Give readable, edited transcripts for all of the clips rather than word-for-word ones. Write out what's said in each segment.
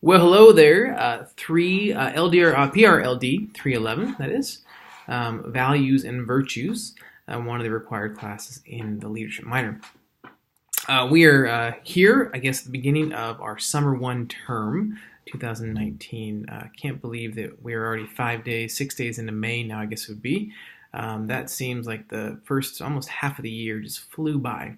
Well, hello there. PRLD 311, that is, Values and Virtues, one of the required classes in the leadership minor. We are here, I guess, at the beginning of our summer one term, 2019. Can't believe that we're already 6 days into May now, I guess it would be. That seems like the first almost half of the year just flew by.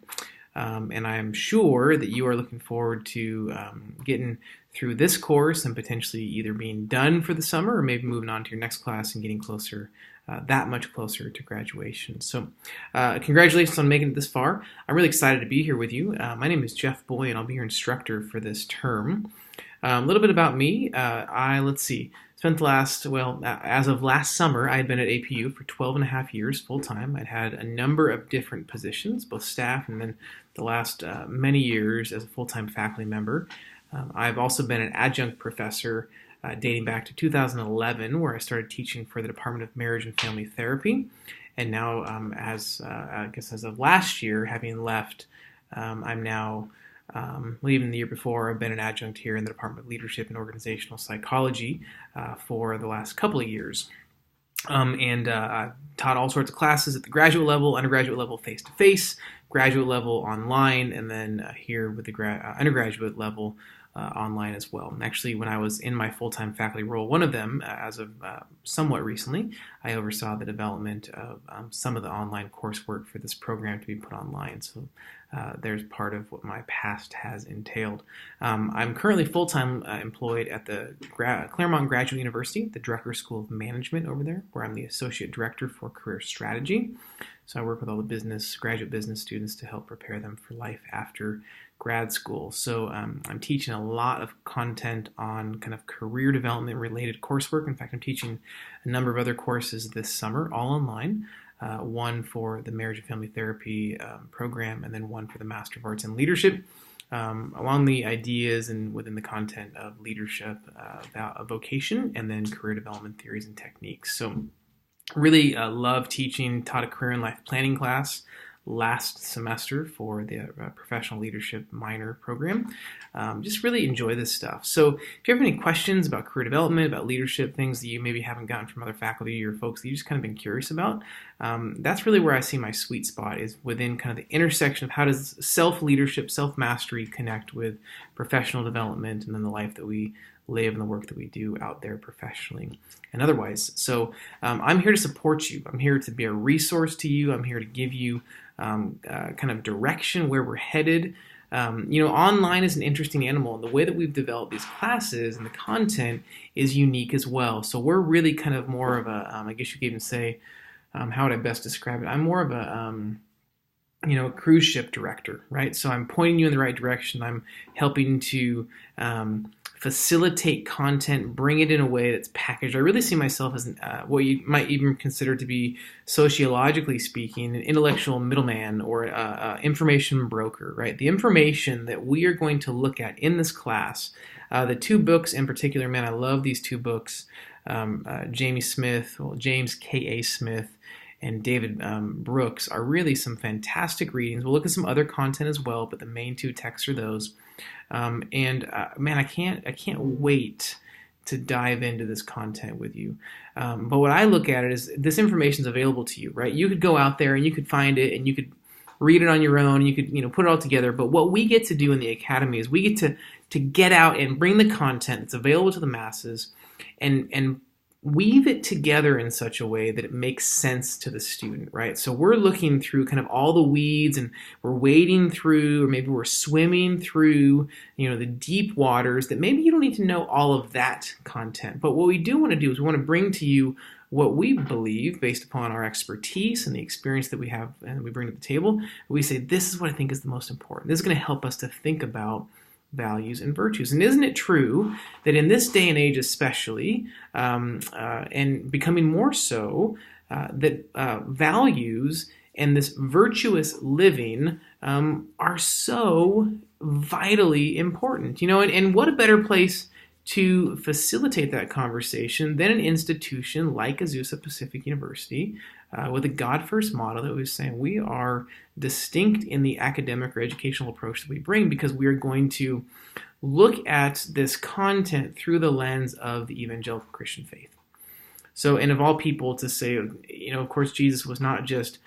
And I'm sure that you are looking forward to getting through this course and potentially either being done for the summer or maybe moving on to your next class and getting closer, that much closer to graduation. So congratulations on making it this far. I'm really excited to be here with you. My name is Jeff Boy, and I'll be your instructor for this term. A little bit about me. Spent the last, as of last summer, I had been at APU for 12 and a half years full-time. I'd had a number of different positions, both staff and then the last many years as a full-time faculty member. I've also been an adjunct professor dating back to 2011, where I started teaching for the Department of Marriage and Family Therapy. And now, as of last year, having left, I'm now leaving the year before. I've been an adjunct here in the Department of Leadership and Organizational Psychology for the last couple of years. I've taught all sorts of classes at the graduate level, undergraduate level face-to-face, graduate level online, and then here with the undergraduate level online as well. And actually, when I was in my full-time faculty role, one of them, as of somewhat recently, I oversaw the development of some of the online coursework for this program to be put online. So there's part of what my past has entailed. I'm currently full-time employed at the Claremont Graduate University, the Drucker School of Management over there, where I'm the Associate Director for Career Strategy. So I work with all the graduate business students to help prepare them for life after grad school. So I'm teaching a lot of content on kind of career development related coursework. In fact, I'm teaching a number of other courses this summer, all online. One for the Marriage and Family Therapy program, and then one for the Master of Arts in Leadership, along the ideas and within the content of leadership, about a vocation, and then career development theories and techniques. So really love teaching, taught a career and life planning class last semester for the professional leadership minor program. Just really enjoy this stuff. So if you have any questions about career development, about leadership, things that you maybe haven't gotten from other faculty or folks that you just kind of been curious about, that's really where I see my sweet spot, is within kind of the intersection of how does self-leadership, self-mastery connect with professional development and then the life that we live and the work that we do out there professionally and otherwise. So I'm here to support you. I'm here to be a resource to you. I'm here to give you kind of direction where we're headed. Online is an interesting animal, and the way that we've developed these classes and the content is unique as well. So we're really kind of more of a, I guess you could even say, how would I best describe it? I'm more of a cruise ship director, right? So I'm pointing you in the right direction. I'm helping to facilitate content, bring it in a way that's packaged. I really see myself as what you might even consider to be, sociologically speaking, an intellectual middleman or information broker, right? The information that we are going to look at in this class, the two books in particular, man, I love these two books, James K.A. Smith and David Brooks, are really some fantastic readings. We'll look at some other content as well, but the main two texts are those. Man, I can't wait to dive into this content with you. But what I look at it is this information is available to you, right? You could go out there and you could find it and you could read it on your own. And you could put it all together. But what we get to do in the academy is we get to get out and bring the content that's available to the masses and weave it together in such a way that it makes sense to the student, right? So we're looking through kind of all the weeds, and we're wading through, or maybe we're swimming through, the deep waters that maybe you don't need to know all of that content. But what we do want to do is we want to bring to you what we believe, based upon our expertise and the experience that we have and we bring to the table. We say, this is what I think is the most important. This is going to help us to think about values and virtues. And isn't it true that in this day and age especially, and becoming more so, that values and this virtuous living are so vitally important? And what a better place to facilitate that conversation than an institution like Azusa Pacific University, with a God First model that was saying we are distinct in the academic or educational approach that we bring, because we are going to look at this content through the lens of the evangelical Christian faith. So, and of all people to say, of course, Jesus was not just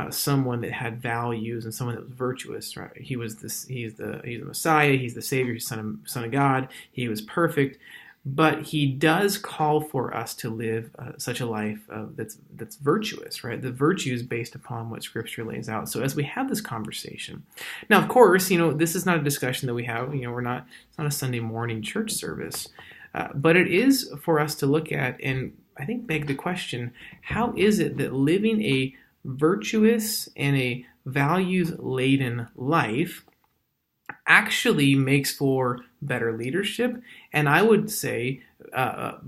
someone that had values and someone that was virtuous, right? He's the Messiah, he's the Savior, he's Son of God, he was perfect, but he does call for us to live such a life that's virtuous, right? The virtues based upon what Scripture lays out. So as we have this conversation, now, of course, this is not a discussion that we have. It's not a Sunday morning church service, but it is for us to look at and I think beg the question, how is it that living a virtuous and a values-laden life actually makes for better leadership, and I would say a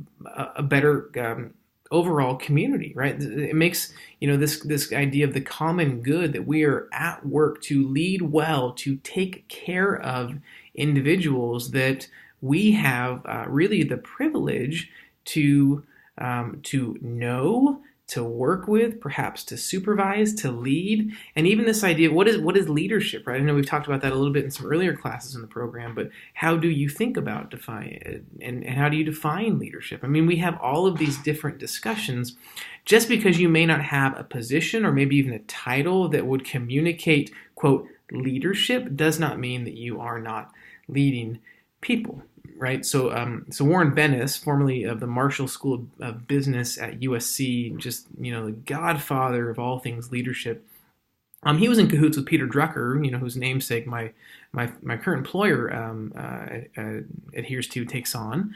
better overall community, right? It makes, this idea of the common good, that we are at work to lead well, to take care of individuals that we have really the privilege to know, to work with, perhaps to supervise, to lead, and even this idea, what is leadership, right? I know we've talked about that a little bit in some earlier classes in the program, but how do you think about define it, and how do you define leadership? I mean, we have all of these different discussions. Just because you may not have a position or maybe even a title that would communicate, quote, leadership, does not mean that you are not leading people. Right, so Warren Bennis, formerly of the Marshall School of Business at USC, just the godfather of all things leadership. He was in cahoots with Peter Drucker, whose namesake my current employer adheres to, takes on.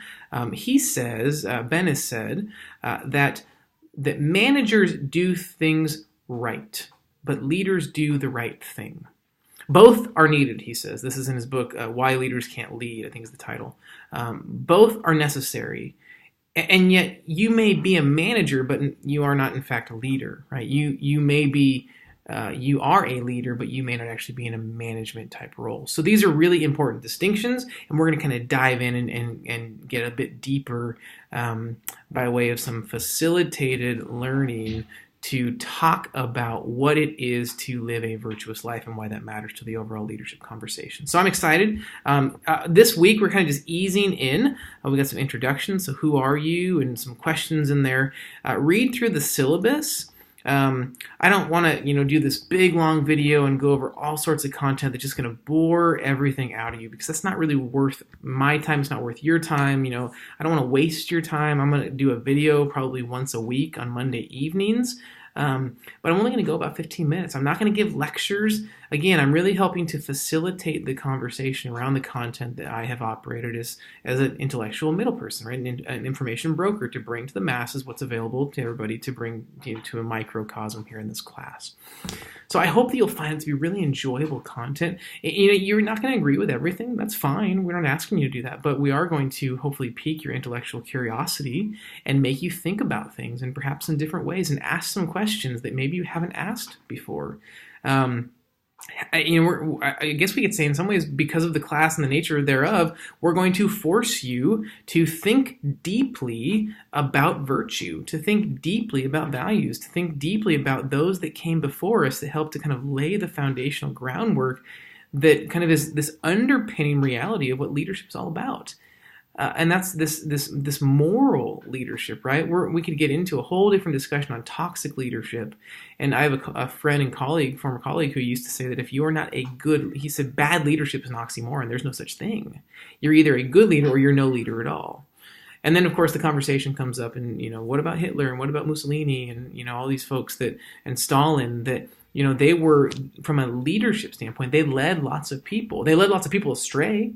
He says, Bennis said that managers do things right, but leaders do the right thing. Both are needed, he says. This is in his book, Why Leaders Can't Lead, I think is the title. Both are necessary. And yet you may be a manager, but you are not, in fact, a leader, right? You may be, you are a leader, but you may not actually be in a management type role. So these are really important distinctions, and we're going to kind of dive in and get a bit deeper by way of some facilitated learning to talk about what it is to live a virtuous life and why that matters to the overall leadership conversation. So I'm excited. This week, we're kind of just easing in. We got some introductions, so who are you, and some questions in there. Read through the syllabus. I don't want to, do this big, long video and go over all sorts of content that's just going to bore everything out of you, because that's not really worth my time. It's not worth your time. I don't want to waste your time. I'm going to do a video probably once a week on Monday evenings. But I'm only going to go about 15 minutes. I'm not going to give lectures. Again, I'm really helping to facilitate the conversation around the content that I have operated as an intellectual middle person, right? An information broker to bring to the masses what's available to everybody, to bring to a microcosm here in this class. So I hope that you'll find it to be really enjoyable content. You're not going to agree with everything. That's fine. We're not asking you to do that, but we are going to hopefully pique your intellectual curiosity and make you think about things, and perhaps in different ways, and ask some questions that maybe you haven't asked before. I guess we could say in some ways, because of the class and the nature thereof, we're going to force you to think deeply about virtue, to think deeply about values, to think deeply about those that came before us that helped to kind of lay the foundational groundwork that kind of is this underpinning reality of what leadership is all about. And that's this moral leadership, right? We could get into a whole different discussion on toxic leadership. And I have a friend and former colleague, who used to say that if you are not he said, bad leadership is an oxymoron. There's no such thing. You're either a good leader or you're no leader at all. And then, of course, the conversation comes up, and, what about Hitler, and what about Mussolini, and, all these folks and Stalin, that, they were, from a leadership standpoint, they led lots of people. They led lots of people astray.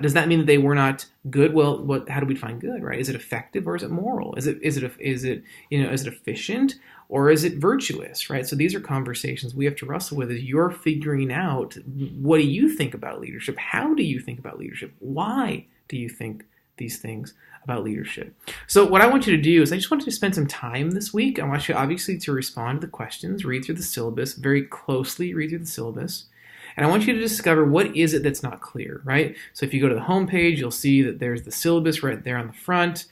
Does that mean that they were not good? Well, how do we define good, right? Is it effective or is it moral? Is it efficient or is it virtuous, right? So these are conversations we have to wrestle with as you're figuring out, what do you think about leadership? How do you think about leadership? Why do you think these things about leadership? So what I want you to do is, I just want you to spend some time this week. I want you obviously to respond to the questions, read through the syllabus, very closely read through the syllabus. And I want you to discover, what is it that's not clear, right? So if you go to the home page, you'll see that there's the syllabus right there on the front.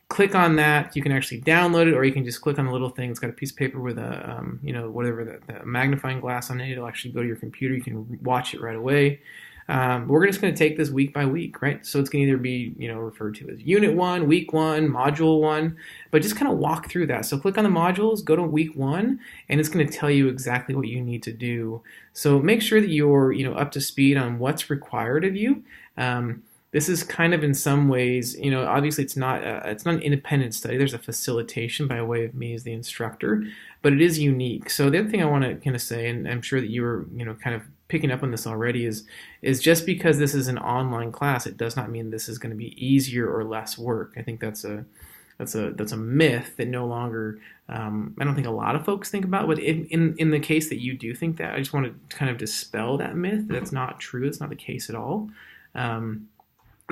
Click on that. You can actually download it, or you can just click on the little thing. It's got a piece of paper with a, whatever, the magnifying glass on it. It'll actually go to your computer. You can watch it right away. We're just going to take this week by week, right? So it's going to either be, referred to as Unit 1, Week 1, Module 1, but just kind of walk through that. So click on the modules, go to Week 1, and it's going to tell you exactly what you need to do. So make sure that you're, up to speed on what's required of you. This is kind of in some ways, obviously it's not an independent study. There's a facilitation by way of me as the instructor, but it is unique. So the other thing I want to kind of say, and I'm sure that you were, kind of picking up on this already, is just because this is an online class, it does not mean this is going to be easier or less work. I think that's a myth that no longer, I don't think a lot of folks think about, but in the case that you do think that, I just want to kind of dispel that myth. That's not true. It's not the case at all.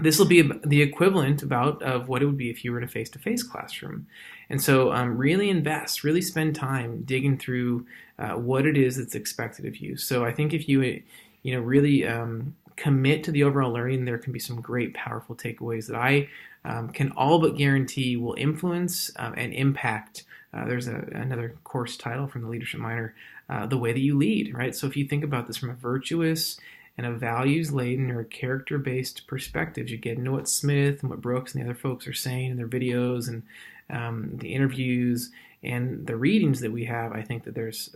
This will be the equivalent of what it would be if you were in a face-to-face classroom. And so really invest, really spend time digging through what it is that's expected of you. So I think if you really commit to the overall learning, there can be some great, powerful takeaways that I can all but guarantee will influence and impact. There's another course title from the leadership minor, the way that you lead, right? So if you think about this from a virtuous and a values-laden or a character-based perspective, you get into what Smith and what Brooks and the other folks are saying in their videos and the interviews and the readings that we have. I think that there's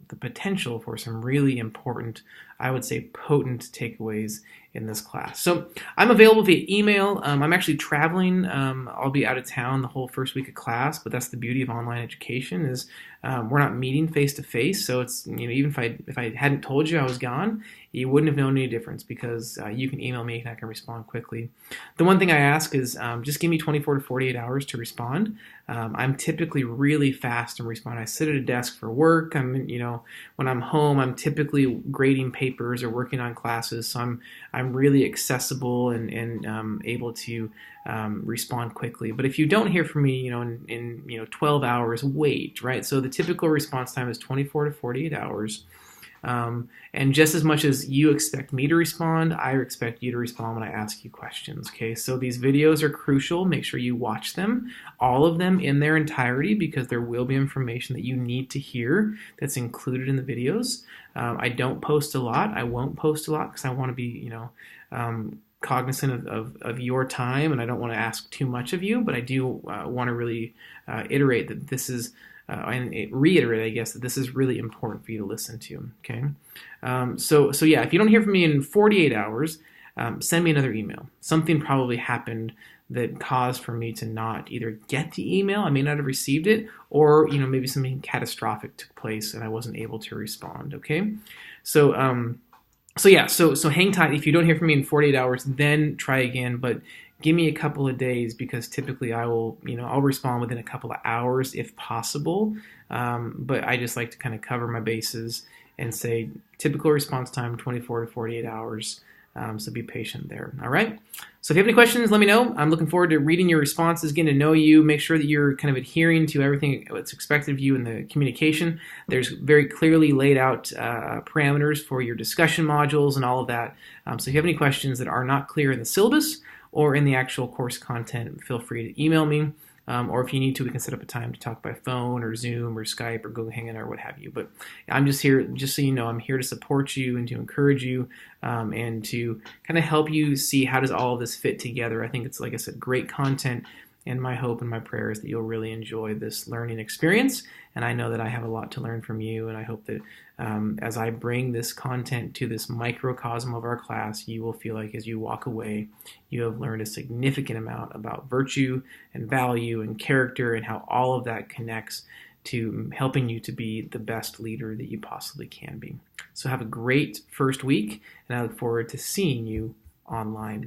the potential for some really important, I would say potent takeaways in this class. So I'm available via email. I'm actually traveling. I'll be out of town the whole first week of class, but that's the beauty of online education is we're not meeting face to face. So it's, even if I hadn't told you I was gone, you wouldn't have known any difference because you can email me and I can respond quickly. The one thing I ask is just give me 24 to 48 hours to respond. I'm typically really fast in responding. I sit at a desk for work. When I'm home, I'm typically grading papers or working on classes. So I'm really accessible and able to respond quickly. But if you don't hear from me, in 12 hours, wait, right? So the typical response time is 24 to 48 hours. And just as much as you expect me to respond, I expect you to respond when I ask you questions, okay? So these videos are crucial. Make sure you watch them, all of them in their entirety, because there will be information that you need to hear that's included in the videos. I don't post a lot. I won't post a lot because I want to be, cognizant of your time, and I don't want to ask too much of you, but I do want to really iterate that this is and reiterate, I guess, that this is really important for you to listen to, okay? So yeah, if you don't hear from me in 48 hours, send me another email. Something probably happened that caused for me to not either get the email, I may not have received it, or maybe something catastrophic took place and I wasn't able to respond, okay? So hang tight. If you don't hear from me in 48 hours, then try again, but give me a couple of days because typically I will, I'll respond within a couple of hours if possible. But I just like to kind of cover my bases and say typical response time, 24 to 48 hours. So be patient there. All right. So if you have any questions, let me know. I'm looking forward to reading your responses, getting to know you, make sure that you're kind of adhering to everything that's expected of you in the communication. There's very clearly laid out parameters for your discussion modules and all of that. So if you have any questions that are not clear in the syllabus or in the actual course content, feel free to email me. Or if you need to, we can set up a time to talk by phone or Zoom or Skype or Google Hangout or what have you. But I'm just here, just so you know, I'm here to support you and to encourage you and to kind of help you see how does all of this fit together. I think it's, like I said, great content. And my hope and my prayer is that you'll really enjoy this learning experience. And I know that I have a lot to learn from you. And I hope that as I bring this content to this microcosm of our class, you will feel like as you walk away, you have learned a significant amount about virtue and value and character and how all of that connects to helping you to be the best leader that you possibly can be. So have a great first week, and I look forward to seeing you online.